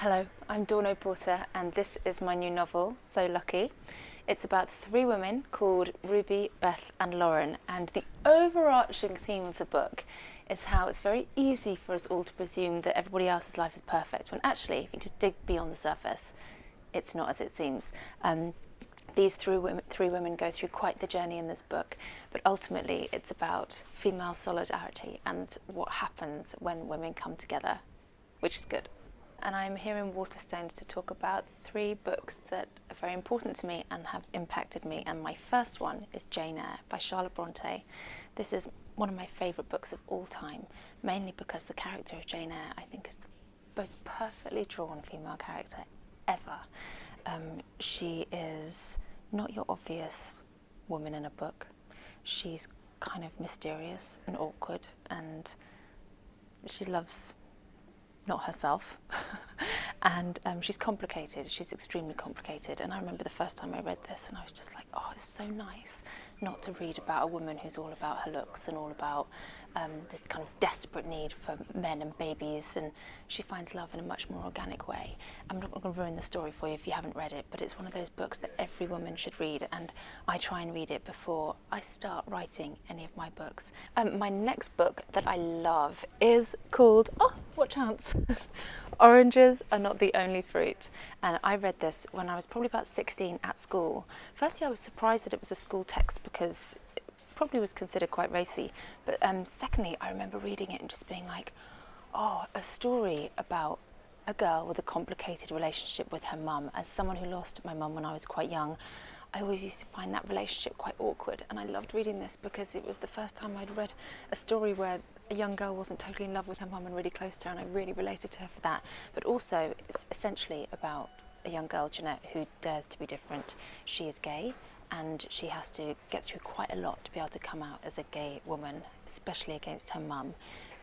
Hello, I'm Dawn Porter and this is my new novel, So Lucky. It's about three women called Ruby, Beth and Lauren, and the overarching theme of the book is how it's very easy for us all to presume that everybody else's life is perfect, when actually, if you just dig beyond the surface, it's not as it seems. These three women go through quite the journey in this book, but ultimately it's about female solidarity and what happens when women come together, which is good. And I'm here in Waterstones to talk about three books that are very important to me and have impacted me. And my first one is Jane Eyre by Charlotte Bronte. This is one of my favourite books of all time, mainly because the character of Jane Eyre, I think, is the most perfectly drawn female character ever. She is not your obvious woman in a book. She's kind of mysterious and awkward, and she loves not herself and she's complicated. She's extremely complicated, and I remember the first time I read this and I was just like, oh, it's so nice not to read about a woman who's all about her looks and all about this kind of desperate need for men and babies, and she finds love in a much more organic way. I'm not going to ruin the story for you if you haven't read it, but it's one of those books that every woman should read, and I try and read it before I start writing any of my books. My next book that I love is called, oh, what chance, Oranges Are Not the Only Fruit, and I read this when I was probably about 16 at school. Firstly, I was surprised that it was a school text because it probably was considered quite racy, but secondly, I remember reading it and just being like, oh, a story about a girl with a complicated relationship with her mum. As someone who lost my mum when I was quite young, I always used to find that relationship quite awkward, and I loved reading this because it was the first time I'd read a story where a young girl wasn't totally in love with her mum and really close to her, and I really related to her for that. But also, it's essentially about a young girl, Jeanette, who dares to be different. She is gay, and she has to get through quite a lot to be able to come out as a gay woman, especially against her mum.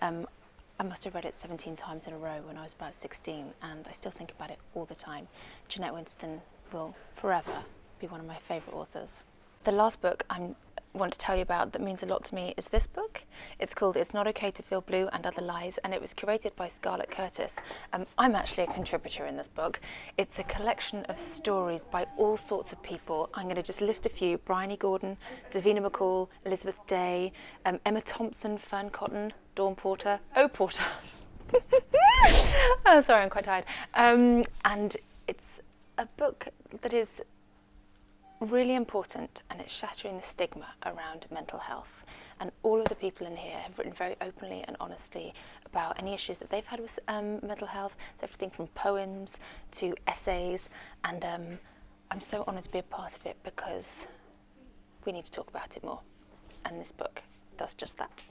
I must have read it 17 times in a row when I was about 16, and I still think about it all the time. Jeanette Winston will forever be one of my favourite authors. The last book I want to tell you about that means a lot to me is this book. It's called It's Not Okay to Feel Blue and Other Lies, and it was curated by Scarlett Curtis. I'm actually a contributor in this book. It's a collection of stories by all sorts of people. I'm going to just list a few: Bryony Gordon, Davina McCall, Elizabeth Day, Emma Thompson, Fern Cotton, Dawn Porter, Porter. Oh, sorry, I'm quite tired. And it's a book that is really important, and it's shattering the stigma around mental health, and all of the people in here have written very openly and honestly about any issues that they've had with mental health. It's everything from poems to essays, and I'm so honoured to be a part of it because we need to talk about it more, and this book does just that.